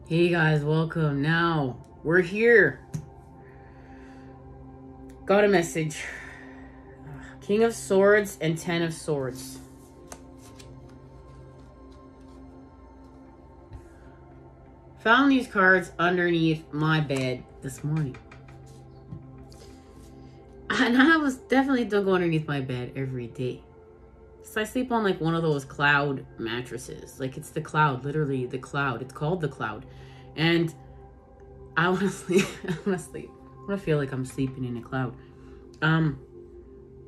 Hey guys, welcome. Now, we're here. Got a message. King of Swords and Ten of Swords. Found these cards underneath my bed this morning. And I was definitely don't go underneath my bed every day. So I sleep on like one of those cloud mattresses. Like it's the cloud, literally the cloud. It's called the cloud. And I want to sleep. I want to sleep. I want to feel like I'm sleeping in a cloud. I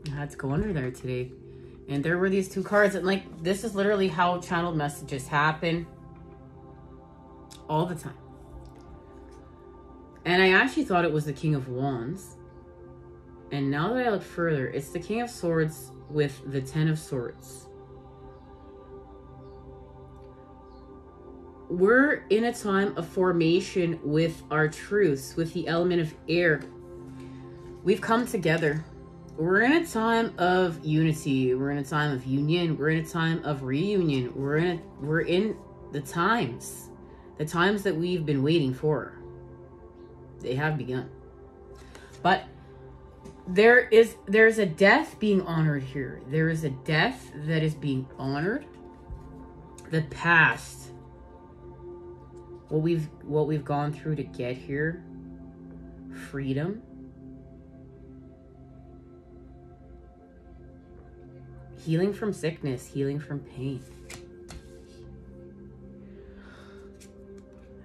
had to go under there today. And there were these two cards. And like, this is literally how channeled messages happen. All the time. And I actually thought it was the King of Wands. And now that I look further, it's the King of Swords with the Ten of Swords. We're in a time of formation with our truths, with the element of air. We've come together. We're in a time of unity. We're in a time of union. We're in a time of reunion. We're in the times that we've been waiting for. They have begun. But there's a death being honored here. There is a death that is being honored. The past, what we've gone through to get here, freedom, healing from sickness, healing from pain.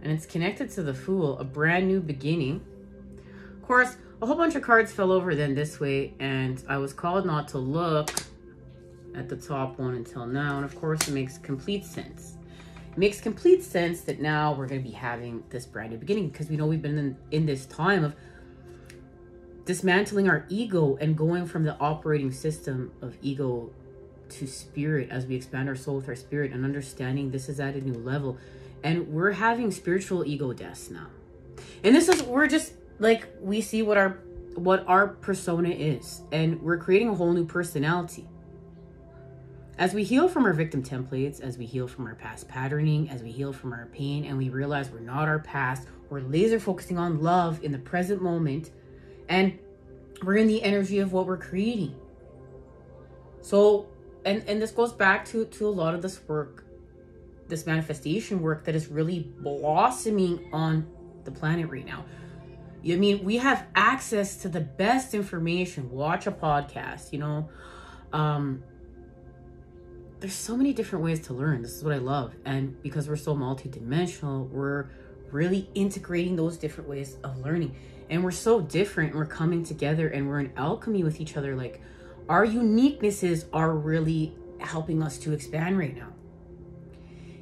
And it's connected to the Fool, a brand new beginning. Of course, a whole bunch of cards fell over then this way, and I was called not to look at the top one until now. And of course, it makes complete sense. It makes complete sense that now we're going to be having this brand new beginning, because we know we've been in this time of dismantling our ego and going from the operating system of ego to spirit as we expand our soul with our spirit, and understanding this is at a new level. And we're having spiritual ego deaths now. And this is, we're just like, we see what our persona is, and we're creating a whole new personality. As we heal from our victim templates, as we heal from our past patterning, as we heal from our pain, and we realize we're not our past, we're laser focusing on love in the present moment, and we're in the energy of what we're creating. So, and this goes back to a lot of this work, this manifestation work that is really blossoming on the planet right now. I mean, we have access to the best information. Watch a podcast, you know. There's so many different ways to learn. This is what I love. And because we're so multidimensional, we're really integrating those different ways of learning. And we're so different. We're coming together and we're in alchemy with each other. Like, our uniquenesses are really helping us to expand right now.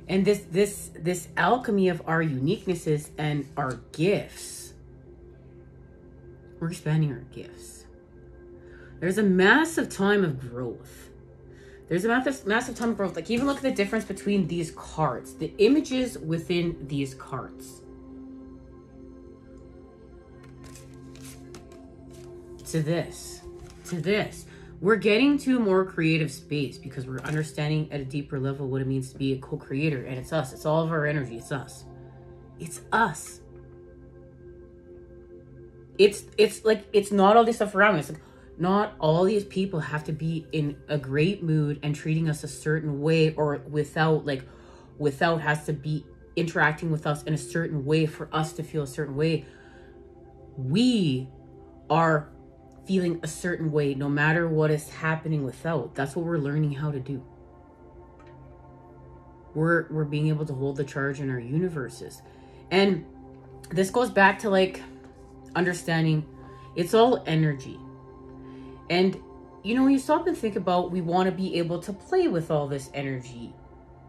And this alchemy of our uniquenesses and our gifts, we're expanding our gifts. There's a massive time of growth. There's a massive time of growth. Like, even look at the difference between these cards, the images within these cards. To this. We're getting to a more creative space because we're understanding at a deeper level what it means to be a co-creator. And it's us. It's all of our energy. It's us. It's us. It's like, it's not all this stuff around us. Like, not all these people have to be in a great mood and treating us a certain way, or without has to be interacting with us in a certain way for us to feel a certain way. We are feeling a certain way no matter what is happening without. That's what we're learning how to do. We're being able to hold the charge in our universes. And this goes back to like understanding it's all energy. And you know, when you stop and think about, we want to be able to play with all this energy,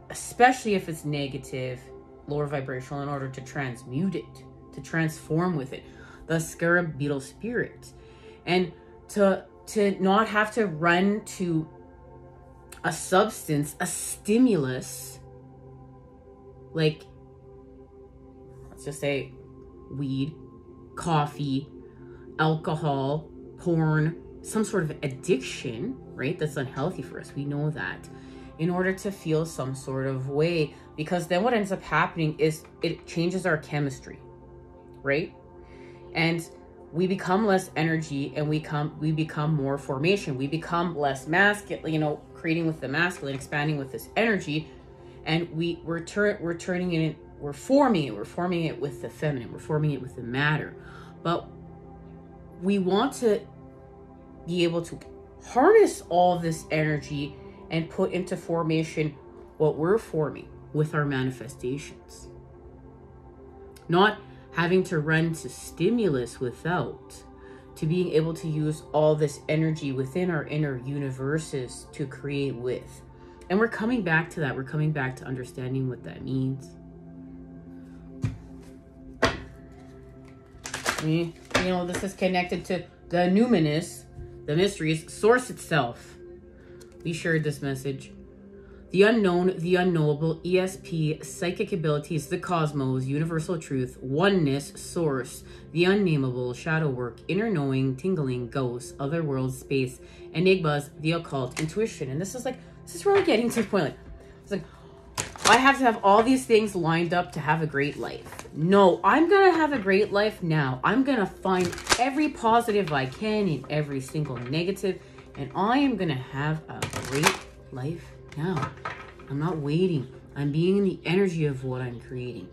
especially if it's negative, lower vibrational, in order to transmute it, to transform with it, the scarab beetle spirit. And to not have to run to a substance, a stimulus, like, let's just say weed, coffee, alcohol, porn, some sort of addiction, right? That's unhealthy for us. We know that. in order to feel some sort of way, because then what ends up happening is it changes our chemistry, right? And we become less energy, and we become more formation. We become less masculine, you know, creating with the masculine, expanding with this energy, and we're forming it with the feminine, we're forming it with the matter. But we want to be able to harness all this energy and put into formation what we're forming with our manifestations. Not having to run to stimulus without, to being able to use all this energy within our inner universes to create with. And we're coming back to that. We're coming back to understanding what that means. You know, this is connected to the numinous, the mysteries, source itself. We shared this message. The unknown, the unknowable, ESP, psychic abilities, the cosmos, universal truth, oneness, source, the unnameable, shadow work, inner knowing, tingling, ghosts, other worlds, space, enigmas, the occult, intuition. And this is really getting to the point. It's like, I have to have all these things lined up to have a great life. No, I'm going to have a great life now. I'm going to find every positive I can in every single negative. And I am going to have a great life now. I'm not waiting. I'm being in the energy of what I'm creating.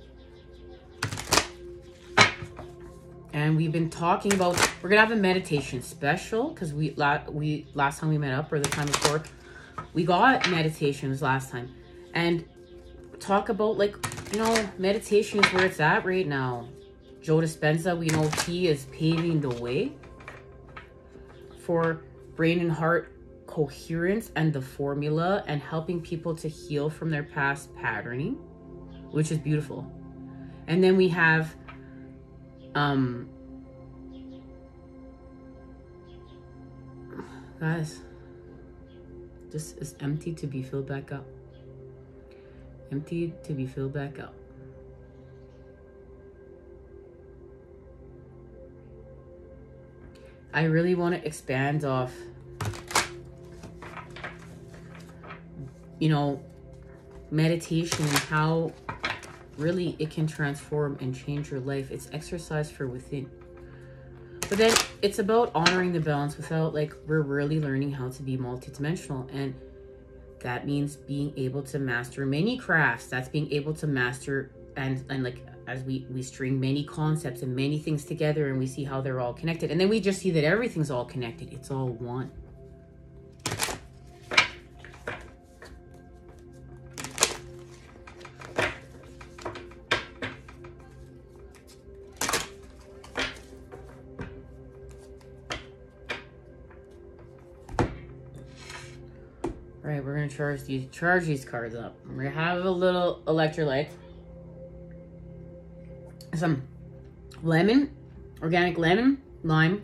And we've been talking about, we're going to have a meditation special, because last time we met up, or the time before, we got meditations last time. And talk about, like, you know, meditation is where it's at right now. Joe Dispenza, we know he is paving the way for brain and heart coherence and the formula, and helping people to heal from their past patterning, which is beautiful. And then we have guys, this is empty to be filled back up. Empty to be filled back up. I really want to expand off, you know, meditation and how really it can transform and change your life. It's exercise for within. But then it's about honoring the balance without, like, we're really learning how to be multidimensional. And that means being able to master many crafts. That's being able to master and like, as we string many concepts and many things together, and we see how they're all connected. And then we just see that everything's all connected. It's all one. All right, we're gonna charge these cards up. We're gonna have a little electrolyte, some lemon, organic lemon, lime,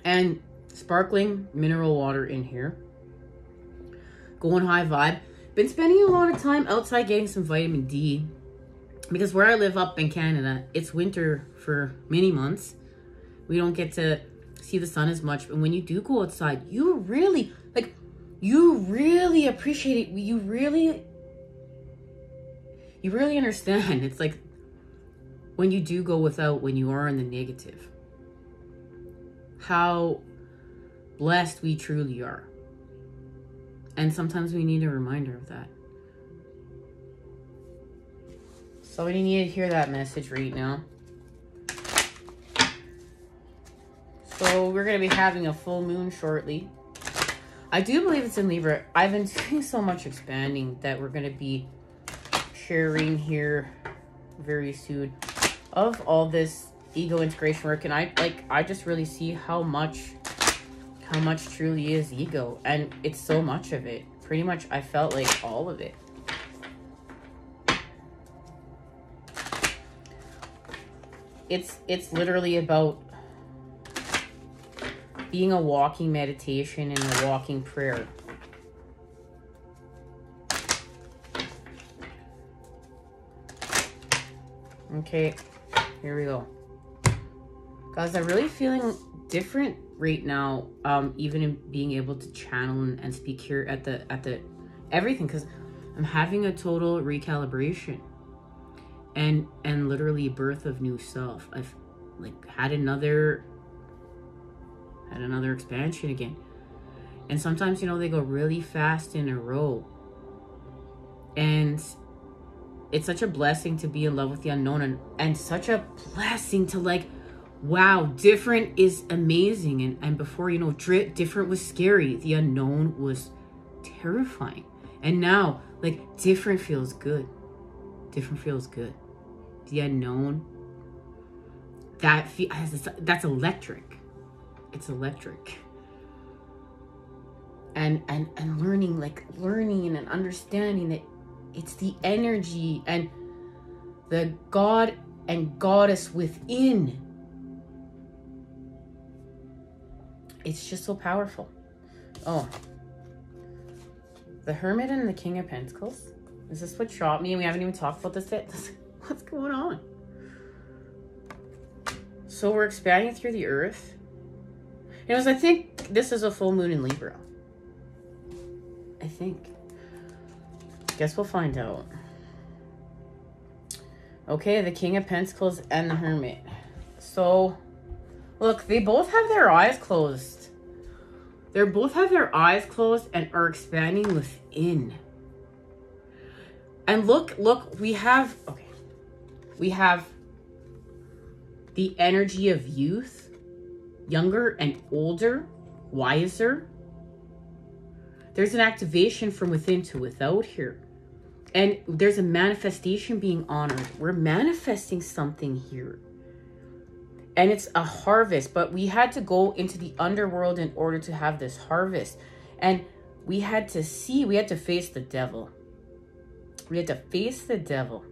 and sparkling mineral water in here. Going high vibe. Been spending a lot of time outside getting some vitamin D, because where I live up in Canada, it's winter for many months. We don't get to see the sun as much, and when you do go outside, you really appreciate it. You really understand. It's like when you do go without, when you are in the negative, how blessed we truly are. And sometimes we need a reminder of that. Somebody need to hear that message right now. So we're going to be having a full moon shortly. I do believe it's in Libra. I've been doing so much expanding that we're going to be sharing here very soon of all this ego integration work. And I just really see how much truly is ego. And it's so much of it. Pretty much I felt like all of it. It's literally about being a walking meditation and a walking prayer. Okay, here we go. Guys, I'm really feeling different right now, even in being able to channel and speak here at the everything, because I'm having a total recalibration and literally birth of new self. I've like had another expansion again. And sometimes, you know, they go really fast in a row. And it's such a blessing to be in love with the unknown, and such a blessing to like, wow, different is amazing. And before, you know, different was scary. The unknown was terrifying. And now, like, different feels good. Different feels good. The unknown, that's electric. It's electric. And learning and understanding that it's the energy and the God and Goddess within. It's just so powerful. Oh, the Hermit and the King of Pentacles. Is this what shot me? And we haven't even talked about this yet. What's going on? So we're expanding through the earth. You know, I think this is a full moon in Libra. I think. Guess we'll find out. Okay, the King of Pentacles and the Hermit. So, look, they both have their eyes closed. They both have their eyes closed and are expanding within. And look, we have the energy of youth, younger and older, wiser. There's an activation from within to without here. And there's a manifestation being honored. We're manifesting something here. And it's a harvest, but we had to go into the underworld in order to have this harvest. And we had to face the devil. We had to face the devil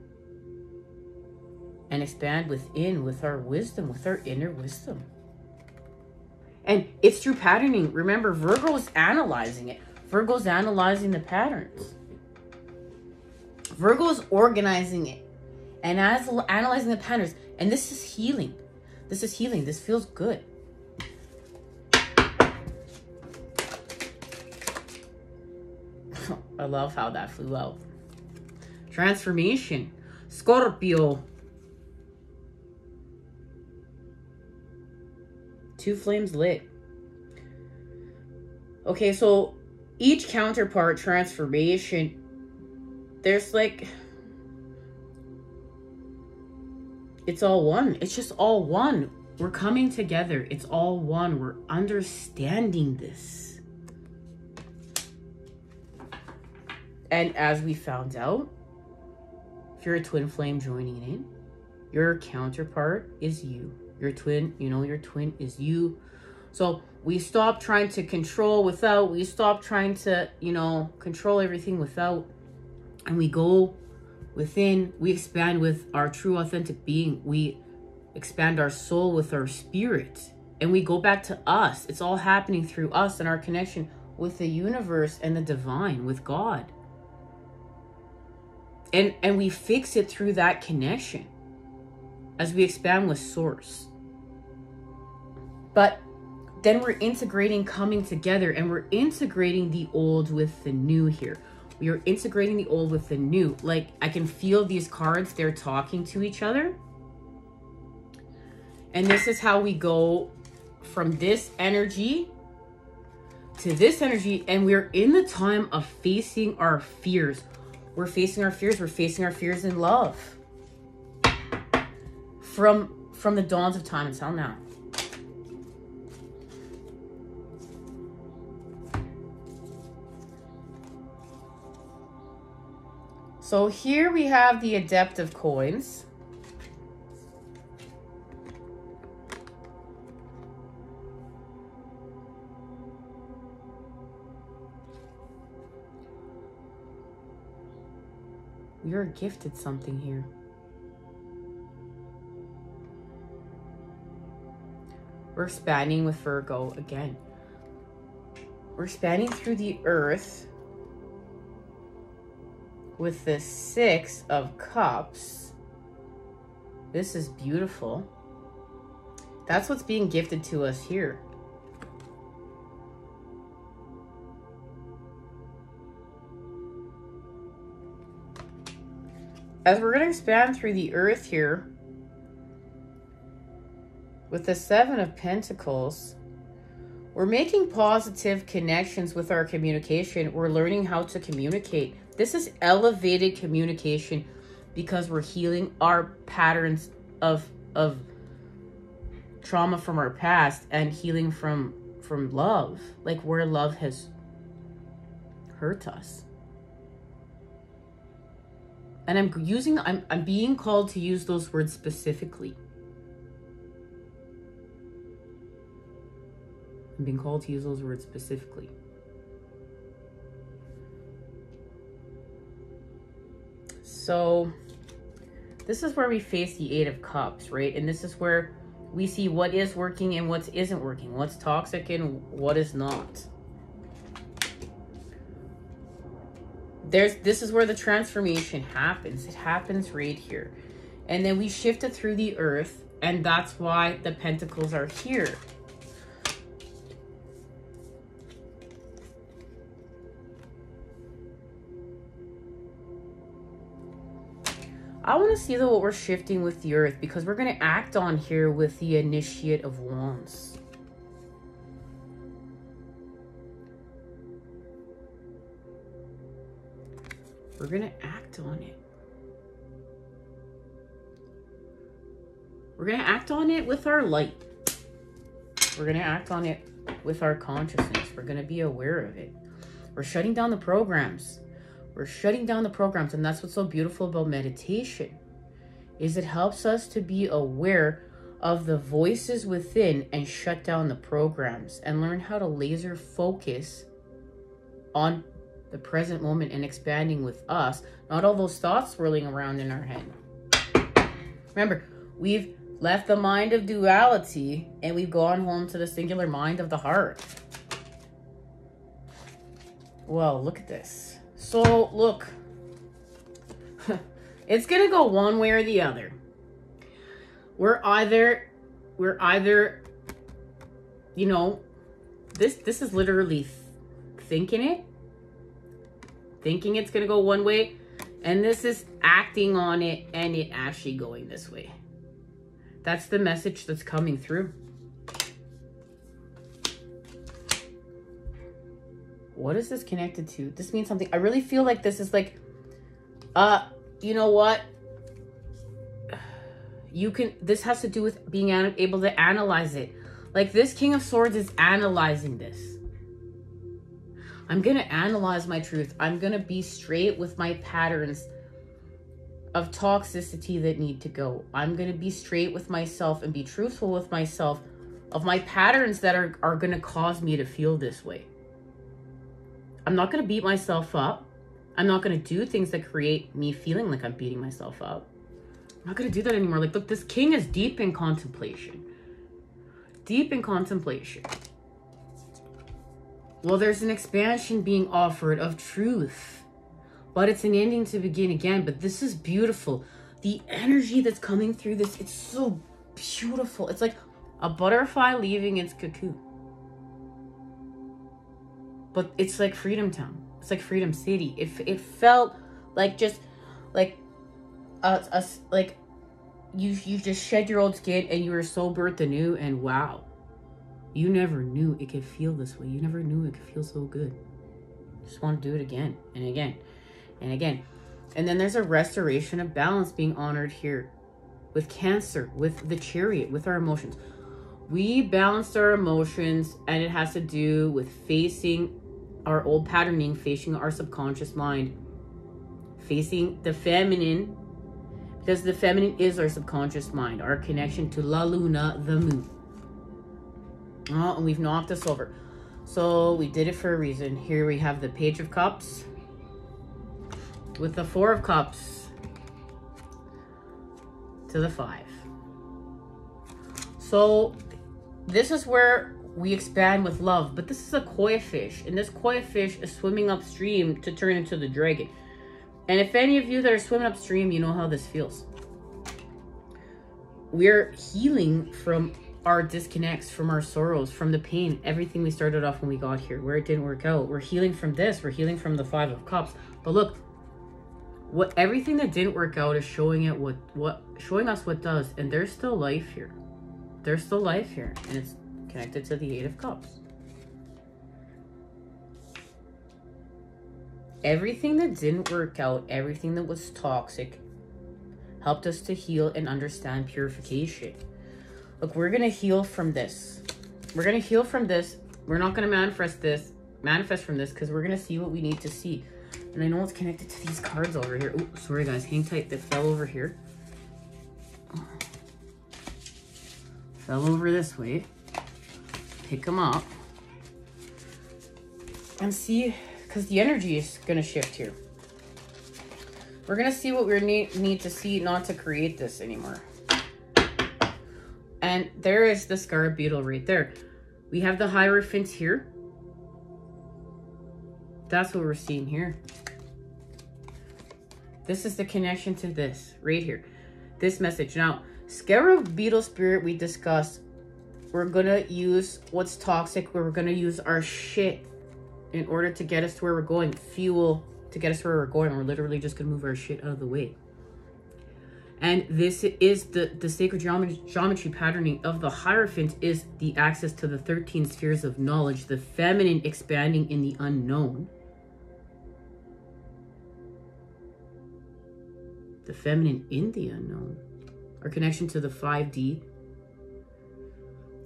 and expand within with our wisdom, with our inner wisdom. And it's through patterning. Remember, Virgo is analyzing it. Virgo's analyzing the patterns. Virgo's organizing it and analyzing the patterns. And this is healing. This is healing. This feels good. I love how that flew out. Transformation. Scorpio. Two flames lit. Okay, so each counterpart transformation, there's like, it's all one. It's just all one. We're coming together. It's all one. We're understanding this. And as we found out, if you're a twin flame joining in, your counterpart is you. Your twin, you know, your twin is you. So we stop trying to control without. We stop trying to, you know, control everything without. And we go within. We expand with our true authentic being. We expand our soul with our spirit. And we go back to us. It's all happening through us and our connection with the universe and the divine, with God. And we fix it through that connection as we expand with source. But then we're integrating, coming together, and we're integrating the old with the new here. We are integrating the old with the new. Like, I can feel these cards, they're talking to each other. And this is how we go from this energy to this energy. And we're in the time of facing our fears. We're facing our fears. We're facing our fears in love. From the dawns of time until now. So here we have the Adept of Coins. You're gifted something here. We're expanding with Virgo again. We're expanding through the earth with the Six of Cups. This is beautiful. That's what's being gifted to us here. as we're going to expand through the earth here, with the Seven of Pentacles, we're making positive connections with our communication. We're learning how to communicate. This is elevated communication because we're healing our patterns of trauma from our past and healing from love, like where love has hurt us. And I'm being called to use those words specifically. I'm being called to use those words specifically. So this is where we face the Eight of Cups, right? And this is where we see what is working and what isn't working, what's toxic and what is not. This is where the transformation happens. It happens right here. And then we shift it through the earth, and that's why the Pentacles are here. I want to see though what we're shifting with the earth, because we're going to act on here with the Initiate of Wands. We're going to act on it. We're going to act on it with our light. We're going to act on it with our consciousness. We're going to be aware of it. We're shutting down the programs. We're shutting down the programs, and that's what's so beautiful about meditation, is it helps us to be aware of the voices within and shut down the programs and learn how to laser focus on the present moment and expanding with us, not all those thoughts swirling around in our head. Remember, we've left the mind of duality and we've gone home to the singular mind of the heart. Well, look at this. So, look, it's going to go one way or the other. We're either, you know, this is literally thinking it's going to go one way, and this is acting on it and it actually going this way. That's the message that's coming through. What is this connected to? This means something. I really feel like this is like, you know what? This has to do with being able to analyze it. Like this King of Swords is analyzing this. I'm going to analyze my truth. I'm going to be straight with my patterns of toxicity that need to go. I'm going to be straight with myself and be truthful with myself of my patterns that are going to cause me to feel this way. I'm not going to beat myself up. I'm not going to do things that create me feeling like I'm beating myself up. I'm not going to do that anymore. Like, look, this king is deep in contemplation. Deep in contemplation. Well, there's an expansion being offered of truth, but it's an ending to begin again. But this is beautiful. The energy that's coming through this, it's so beautiful. It's like a butterfly leaving its cocoon. But it's like Freedom Town. It's like Freedom City. It felt like just like like you just shed your old skin and you were so birthed anew, and wow, you never knew it could feel this way. You never knew it could feel so good. Just want to do it again and again and again. And then there's a restoration of balance being honored here with Cancer, with the Chariot, with our emotions. We balanced our emotions, and it has to do with facing our old patterning, facing our subconscious mind, facing the feminine, because the feminine is our subconscious mind, our connection to La Luna, the moon. Oh, and we've knocked this over. So we did it for a reason. Here we have the Page of Cups with the Four of Cups to the 5. So this is where we expand with love, but this is a koi fish, and this koi fish is swimming upstream to turn into the dragon. And if any of you that are swimming upstream, you know how this feels. We're healing from our disconnects, from our sorrows, from the pain, everything we started off when we got here, where it didn't work out. We're healing from this. We're healing from the 5 of Cups. But look, What everything that didn't work out is showing it showing us what does, and there's still life here. There's still life here, and it's connected to the Eight of Cups. Everything that didn't work out, everything that was toxic, helped us to heal and understand purification. Look, we're gonna heal from this. We're gonna heal from this. We're not gonna manifest from this, because we're gonna see what we need to see. And I know it's connected to these cards over here. Oh, sorry guys, hang tight. They fell over here. Fell over this way. Pick them up. And see, because the energy is going to shift here. We're going to see what we need to see not to create this anymore. And there is the scarab beetle right there. We have the Hierophant here. That's what we're seeing here. This is the connection to this right here. This message. Now, scarab beetle spirit we discussed. We're going to use what's toxic. We're going to use our shit in order to get us to where we're going. Fuel to get us to where we're going. We're literally just going to move our shit out of the way. And this is the sacred geometry patterning of the Hierophant is the access to the 13 spheres of knowledge. The feminine expanding in the unknown. The feminine in the unknown. Our connection to the 5D.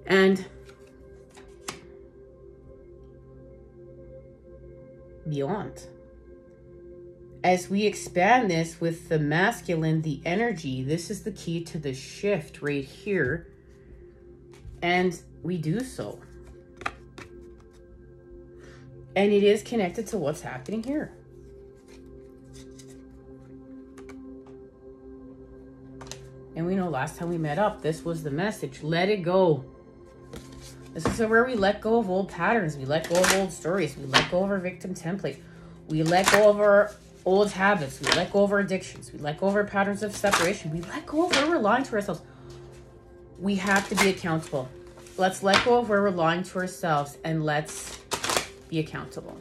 And beyond. As we expand this with the masculine, the energy, this is the key to the shift right here. And we do so. And it is connected to what's happening here. And we know last time we met up, this was the message. Let it go. This is where we let go of old patterns. We let go of old stories. We let go of our victim template. We let go of our old habits. We let go of our addictions. We let go of our patterns of separation. We let go of where we're lying to ourselves. We have to be accountable. Let's let go of where we're lying to ourselves and let's be accountable.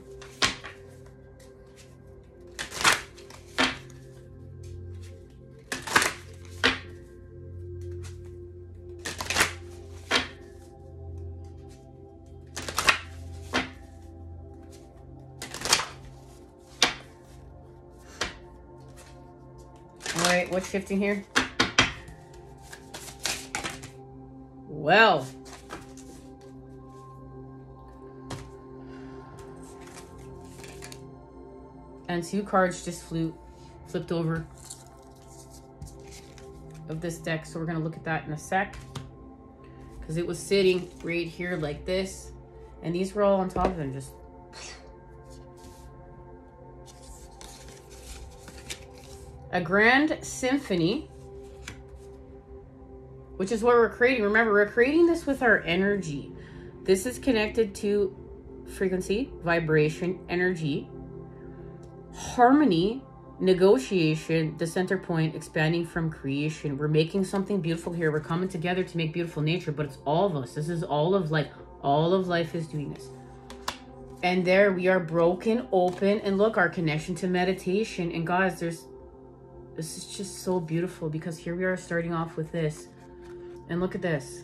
What's shifting here? Well, and two cards just flipped over of this deck, so we're gonna look at that in a sec, because it was sitting right here like this, and these were all on top of them, just a grand symphony, which is what we're creating. Remember, we're creating this with our energy. This is connected to frequency, vibration, energy, harmony, negotiation, the center point, expanding from creation. We're making something beautiful here. We're coming together to make beautiful nature, but it's all of us. This is all of life. All of life is doing this. And there we are, broken open. And look, our connection to meditation. And guys, this is just so beautiful, because here we are starting off with this. And look at this.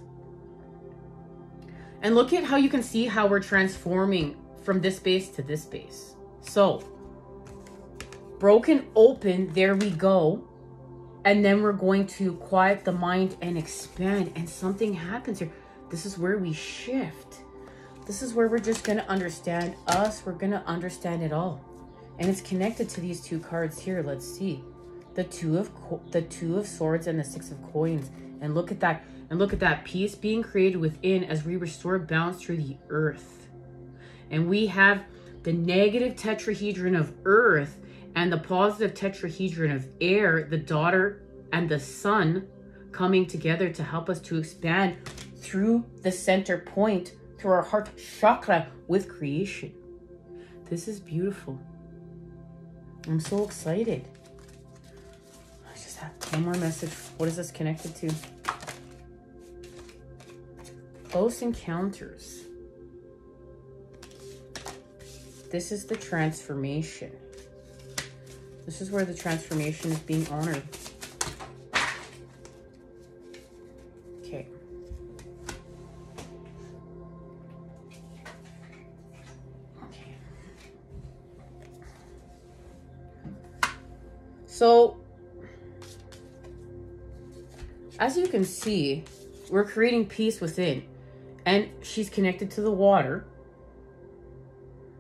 And look at how you can see how we're transforming from this space to this space. So, broken open, there we go. And then we're going to quiet the mind and expand. And something happens here. This is where we shift. This is where we're just going to understand us. We're going to understand it all. And it's connected to these two cards here. Let's see. The two of swords and the 6 of coins. And look at that. And look at that. Peace being created within as we restore balance through the earth. And we have the negative tetrahedron of earth and the positive tetrahedron of air, the daughter and the son, coming together to help us to expand through the center point, through our heart chakra with creation. This is beautiful. I'm so excited. One more message. What is this connected to? Close encounters. This is the transformation. This is where the transformation is being honored. Okay. Okay. So, as you can see, we're creating peace within. And she's connected to the water.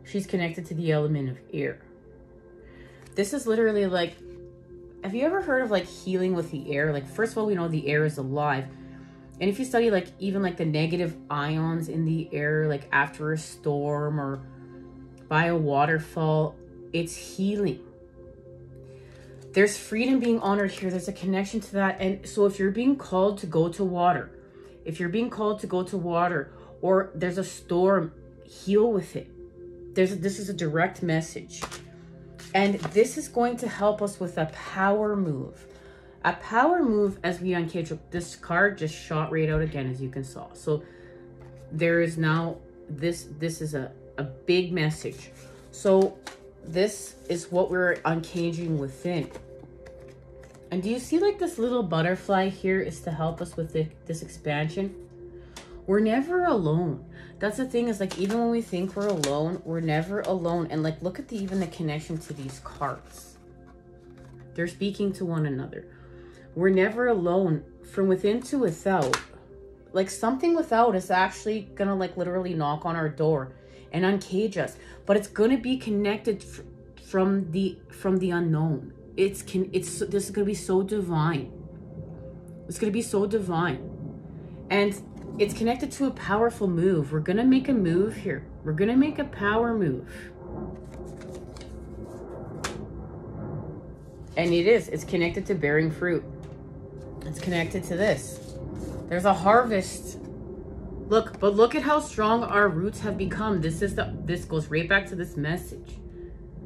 She's connected to the element of air. This is literally like, have you ever heard of like healing with the air? Like, first of all, we know the air is alive. And if you study like even like the negative ions in the air, like after a storm or by a waterfall, it's healing. There's freedom being honored here. There's a connection to that. And so if you're being called to go to water, if you're being called to go to water, or there's a storm, heal with it. This is a direct message. And this is going to help us with a power move. A power move as we uncage. This card just shot right out again, as you can saw. So there is now, this is a big message. So this is what we're uncaging within. And do you see like this little butterfly here is to help us with this expansion? We're never alone. That's the thing, is like, even when we think we're alone, we're never alone. And like, look at even the connection to these cards. They're speaking to one another. We're never alone. From within to without. Like, something without is actually gonna like literally knock on our door and uncage us. But it's gonna be connected from the unknown. This is gonna be so divine. It's gonna be so divine. And it's connected to a powerful move. We're gonna make a move here. We're gonna make a power move. And it's connected to bearing fruit. It's connected to this. There's a harvest. Look, but look at how strong our roots have become. This goes right back to this message.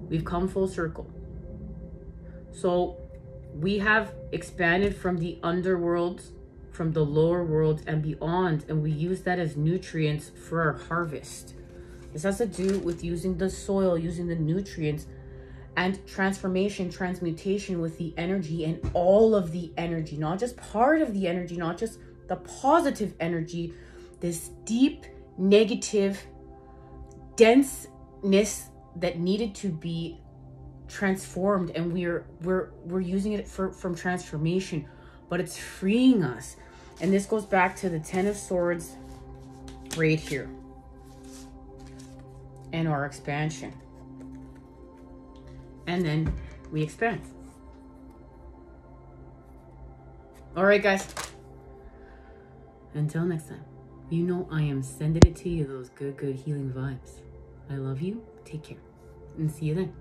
We've come full circle. So we have expanded from the underworld, from the lower world and beyond, and we use that as nutrients for our harvest. This has to do with using the soil, using the nutrients, and transformation, transmutation with the energy, and all of the energy, not just part of the energy, not just the positive energy, this deep negative denseness that needed to be transformed, and we're using it from transformation, but it's freeing us. And this goes back to the 10 of Swords right here and our expansion. And then we expand. All right, guys. Until next time, you know I am sending it to you, those good healing vibes. I love you. Take care. And see you then.